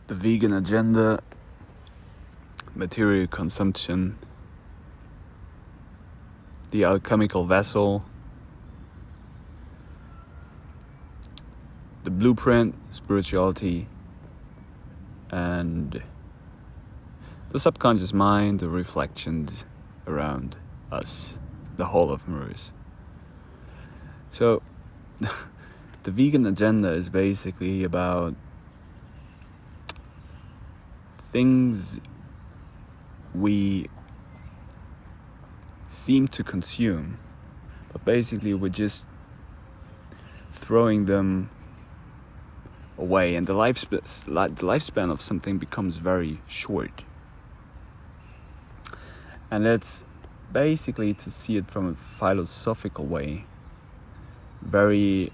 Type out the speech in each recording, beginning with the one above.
the vegan agenda, material consumption, the alchemical vessel, the blueprint, spirituality, and the subconscious mind, the reflections around us, the whole of mirrors. So the vegan agenda is basically about things we seem to consume, but basically we're just throwing them away, and the lifespan of something becomes very short. And it's basically, to see it from a philosophical way, very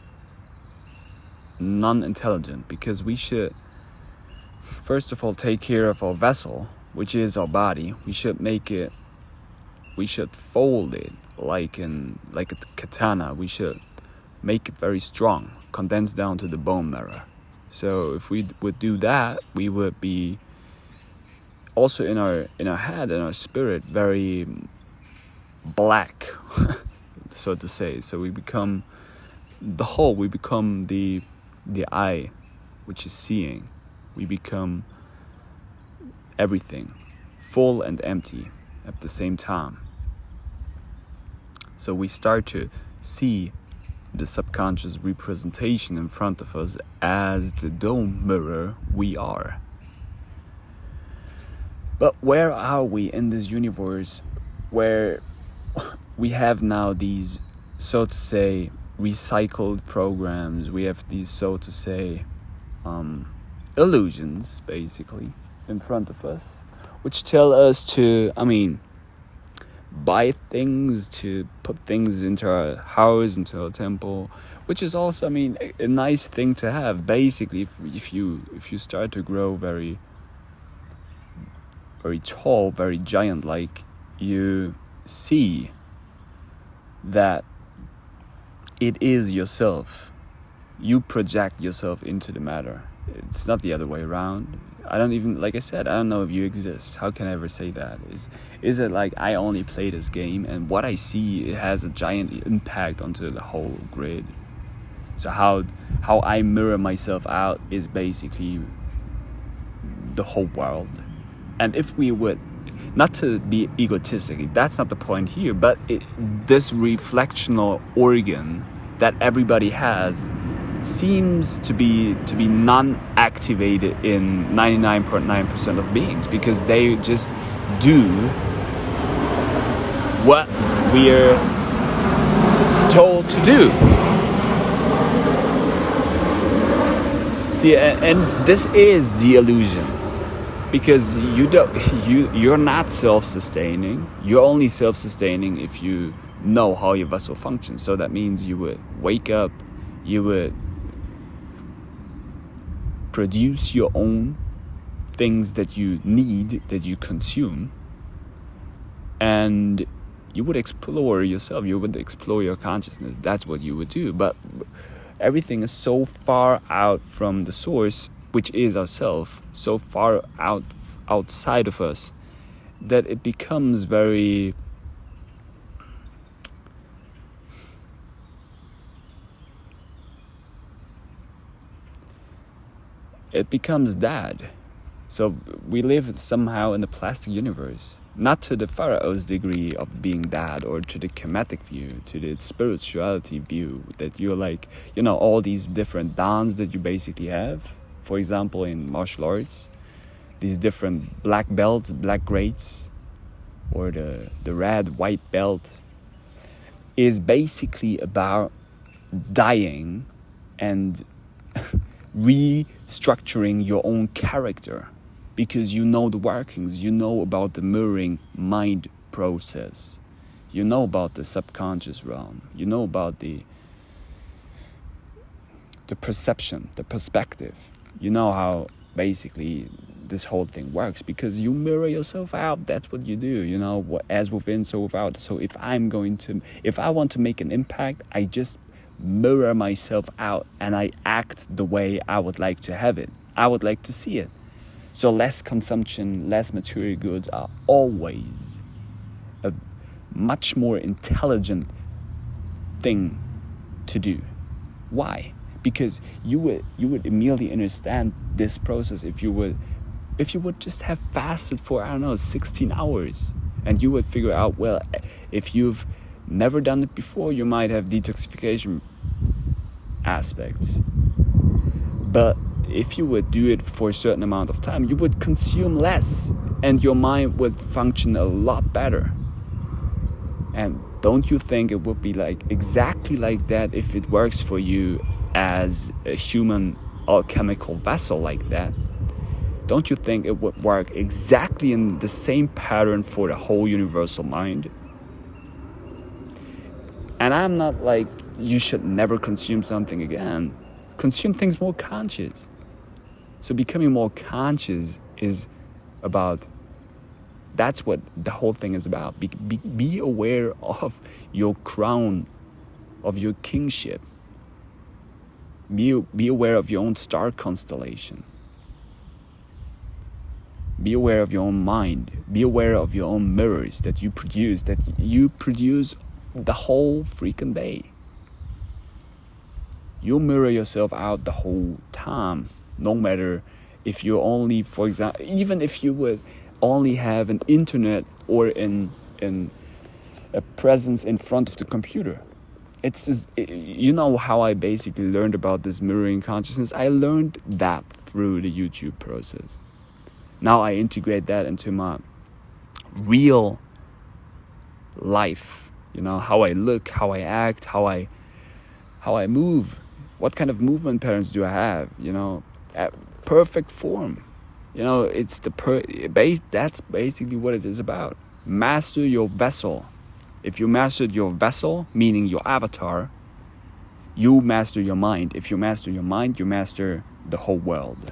non-intelligent, because we should first of all take care of our vessel, which is our body. We should fold it like a katana. We should make it very strong, condensed down to the bone marrow. So if we would do that, we would be also in our head and our spirit very black, so to say. So we become the whole. We become the eye, which is seeing. We become everything, full and empty at the same time. So we start to see the subconscious representation in front of us as the dome mirror we are. But where are we in this universe where we have now these, so to say, recycled programs? We have these, so to say, illusions basically in front of us, which tell us to, buy things, to put things into our house, into our temple, which is also, a nice thing to have. Basically, if you start to grow very, very tall, very giant-like, you see that it is yourself. You project yourself into the matter. It's not the other way around. I don't even, like I said, I don't know if you exist. How can I ever say that? Is it like I only play this game and what I see, it has a giant impact onto the whole grid? So how I mirror myself out is basically the whole world. And if we would, not to be egotistic, that's not the point here, but this reflectional organ that everybody has seems to be non-activated in 99.9% of beings, because they just do what we're told to do. See, and this is the illusion, because you're not self-sustaining. You're only self-sustaining if you know how your vessel functions. So that means you would wake up, you would produce your own things that you need, that you consume, and you would explore yourself, you would explore your consciousness. That's what you would do. But everything is so far out from the source, which is ourself, so far outside of us, that it becomes very dead. So we live somehow in the plastic universe, not to the pharaoh's degree of being dead, or to the chematic view, to the spirituality view, that you're like, all these different dons that you basically have. For example, in martial arts, these different black belts, black grades, or the red, white belt, is basically about dying and restructuring your own character, because you know the workings, you know about the mirroring mind process, you know about the subconscious realm, you know about the perception, the perspective, you know how basically this whole thing works, because you mirror yourself out. That's what you do, as within, so without. So if I want to make an impact, I just mirror myself out and I act the way I would like to have it. I would like to see it. So less consumption, less material goods are always a much more intelligent thing to do. Why? Because you would immediately understand this process if you would just have fasted for, 16 hours, and you would figure out, well, if you've never done it before, you might have detoxification aspects. But if you would do it for a certain amount of time, you would consume less and your mind would function a lot better. And don't you think it would be like exactly like that if it works for you as a human alchemical vessel like that? Don't you think it would work exactly in the same pattern for the whole universal mind? And I'm not like you should never consume something again. Consume things more conscious. So becoming more conscious is about, that's what the whole thing is about. Be aware of your crown, of your kingship. Be aware of your own star constellation. Be aware of your own mind. Be aware of your own mirrors that you produce the whole freaking day. You mirror yourself out the whole time, no matter if you're only, for example, even if you would only have an internet or in a presence in front of the computer. It's just, you know how I basically learned about this mirroring consciousness? I learned that through the YouTube process. Now I integrate that into my real life. How I look, how I act, how I move. What kind of movement patterns do I have? At perfect form. It's that's basically what it is about. Master your vessel. If you mastered your vessel, meaning your avatar, you master your mind. If you master your mind, you master the whole world.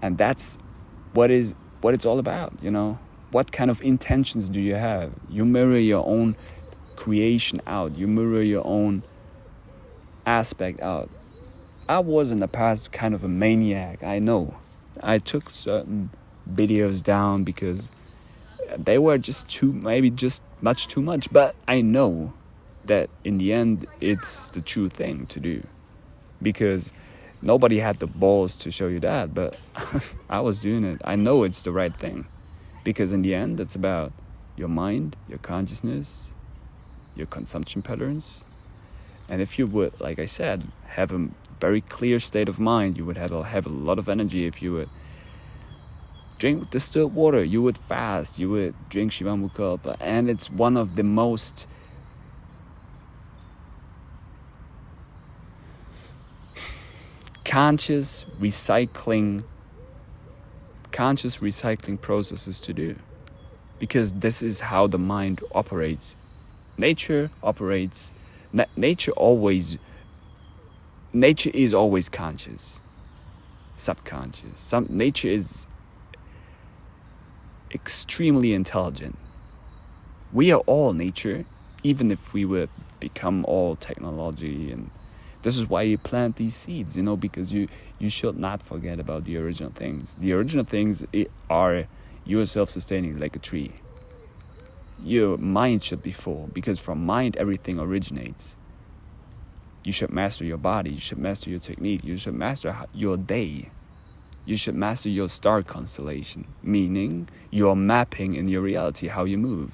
And that's what it's all about, What kind of intentions do you have? You mirror your own creation out. You mirror your own aspect out. I was in the past kind of a maniac, I know. I took certain videos down because they were just much too much. But I know that in the end, it's the true thing to do. Because nobody had the balls to show you that, but I was doing it. I know it's the right thing. Because in the end, it's about your mind, your consciousness, your consumption patterns. And if you would, like I said, have a very clear state of mind, you would have a lot of energy. If you would drink distilled water, you would fast, you would drink Shivamukalpa. And it's one of the most conscious recycling processes to do, because this is how the mind operates. Nature is always conscious, subconscious. Nature is extremely intelligent. We are all nature, even if we would become all technology. And this is why you plant these seeds, because you should not forget about the original things. The original things are you are self-sustaining like a tree. Your mind should be full, because from mind everything originates. You should master your body. You should master your technique. You should master your day. You should master your star constellation, meaning your mapping in your reality, how you move.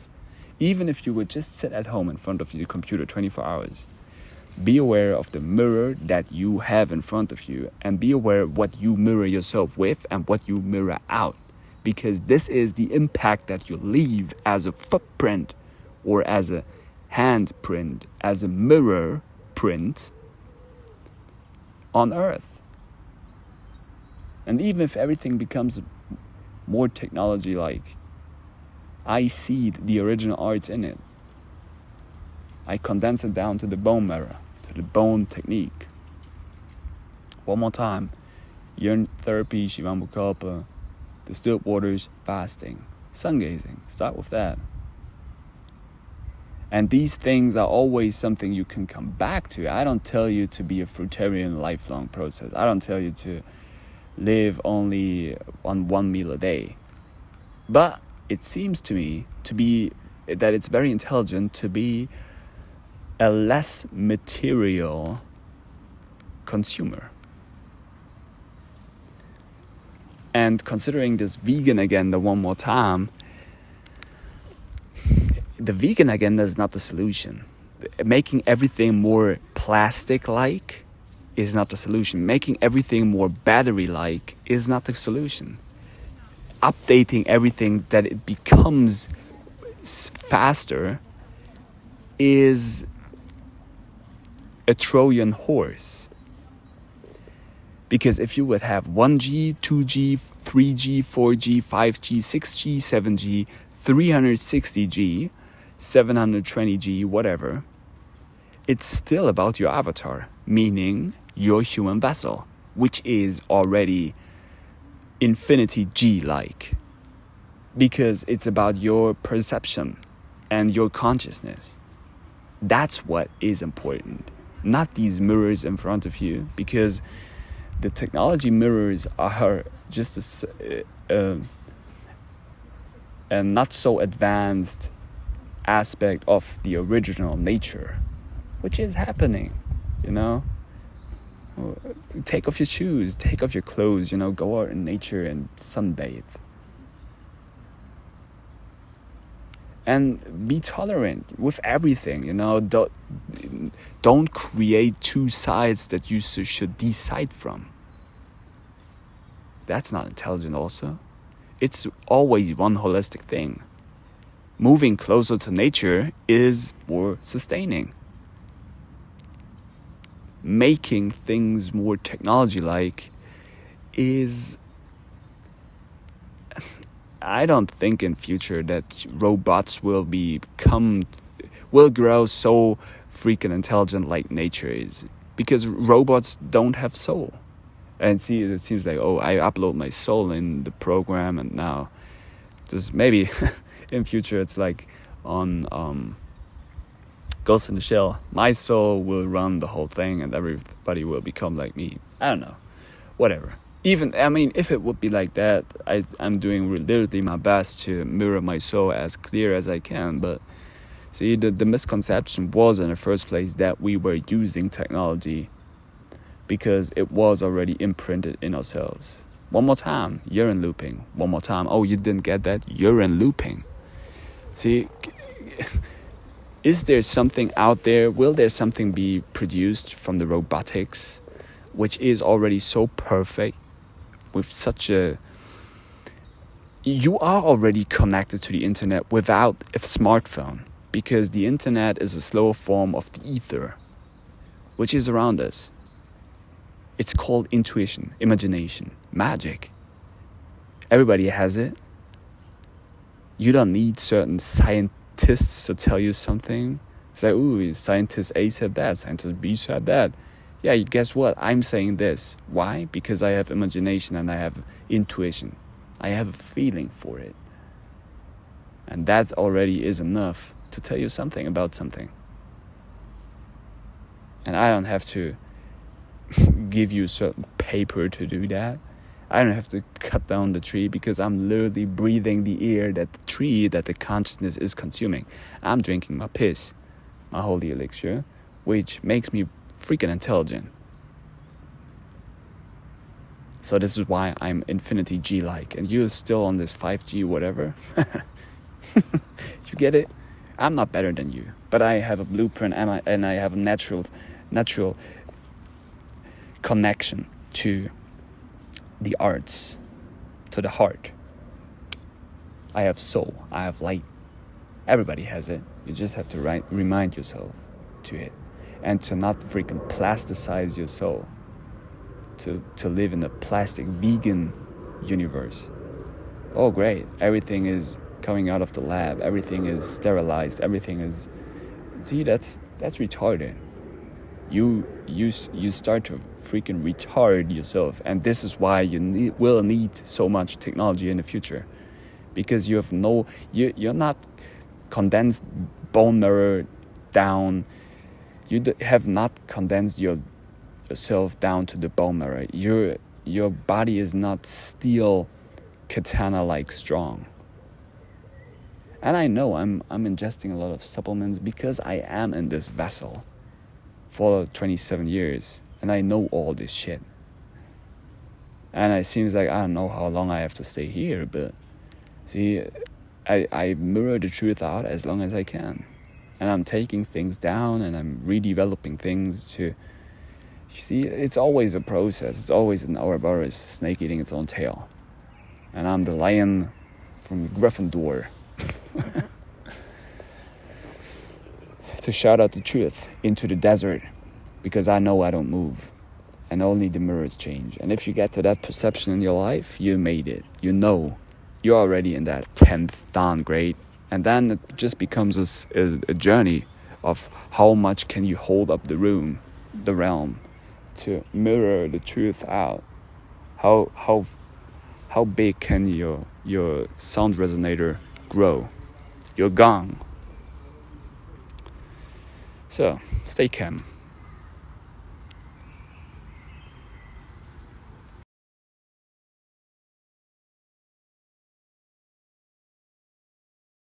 Even if you would just sit at home in front of your computer 24 hours, be aware of the mirror that you have in front of you, and be aware of what you mirror yourself with and what you mirror out. Because this is the impact that you leave as a footprint, or as a handprint, as a mirror print on Earth. And even if everything becomes more technology-like, I see the original arts in it. I condense it down to the bone marrow, to the bone technique. One more time. Urine therapy, Shivamukalpa, distilled waters, fasting, sun gazing. Start with that. And these things are always something you can come back to. I don't tell you to be a fruitarian lifelong process. I don't tell you to live only on one meal a day. But it seems to me to be that it's very intelligent to be a less material consumer. And considering this vegan agenda one more time, the vegan agenda is not the solution. Making everything more plastic-like is not the solution. Making everything more battery-like is not the solution. Updating everything that it becomes faster is a Trojan horse. Because if you would have 1G, 2G, 3G, 4G, 5G, 6G, 7G, 360G, 720G, whatever, it's still about your avatar, meaning your human vessel, which is already infinity G-like. Because it's about your perception and your consciousness. That's what is important, not these mirrors in front of you, because the technology mirrors are just a not so advanced aspect of the original nature, which is happening, you know. Take off your shoes, take off your clothes, you know, go out in nature and sunbathe. And be tolerant with everything, you know. Don't create two sides that you should decide from. That's not intelligent also. It's always one holistic thing. Moving closer to nature is more sustaining. Making things more technology-like is... I don't think in future that robots will grow so freaking intelligent like nature is, because robots don't have soul. And see, it seems like, oh, I upload my soul in the program, and now this maybe in future it's like on Ghost in the Shell. My soul will run the whole thing, and everybody will become like me. I don't know, whatever. Even, I mean, if it would be like that, I'm doing literally my best to mirror my soul as clear as I can. But see, the misconception was in the first place that we were using technology because it was already imprinted in ourselves. One more time, urine looping. One more time, oh, you didn't get that? Urine looping. See, is there something out there? Will there something be produced from the robotics, which is already so perfect? With such a... You are already connected to the internet without a smartphone, because the internet is a slower form of the ether, which is around us. It's called intuition, imagination, magic. Everybody has it. You don't need certain scientists to tell you something. It's like, ooh, scientist A said that, scientist B said that. Yeah, guess what? I'm saying this. Why? Because I have imagination and I have intuition. I have a feeling for it. And that already is enough to tell you something about something. And I don't have to give you a certain paper to do that. I don't have to cut down the tree, because I'm literally breathing the air that the tree, that the consciousness is consuming. I'm drinking my piss, my holy elixir, which makes me freaking intelligent. So this is why I'm infinity G-like, and you're still on this 5G whatever. You get it? I'm not better than you, but I have a blueprint, and I have a natural connection to the arts, to the heart. I have soul, I have light. Everybody has it. You just have to remind yourself to it. And to not freaking plasticize your soul. To live in a plastic vegan universe. Oh great, everything is coming out of the lab, everything is sterilized, everything is... See, that's retarded. You start to freaking retard yourself, and this is why you will need so much technology in the future, because you have you're not condensed bone marrow down. You have not condensed yourself down to the bone marrow. You're your body is not steel katana-like strong. And I know I'm ingesting a lot of supplements because I am in this vessel for 27 years. And I know all this shit. And it seems like I don't know how long I have to stay here, but see, I mirror the truth out as long as I can. And I'm taking things down and I'm redeveloping things to, you see, it's always a process. It's always an Ouroboros snake eating its own tail. And I'm the lion from Gryffindor. To shout out the truth into the desert, because I know I don't move. And only the mirrors change. And if you get to that perception in your life, you made it. You know, you're already in that 10th downgrade. And then it just becomes a journey of how much can you hold up the realm, to mirror the truth out. How big can your sound resonator grow? Your gong. So, stay calm.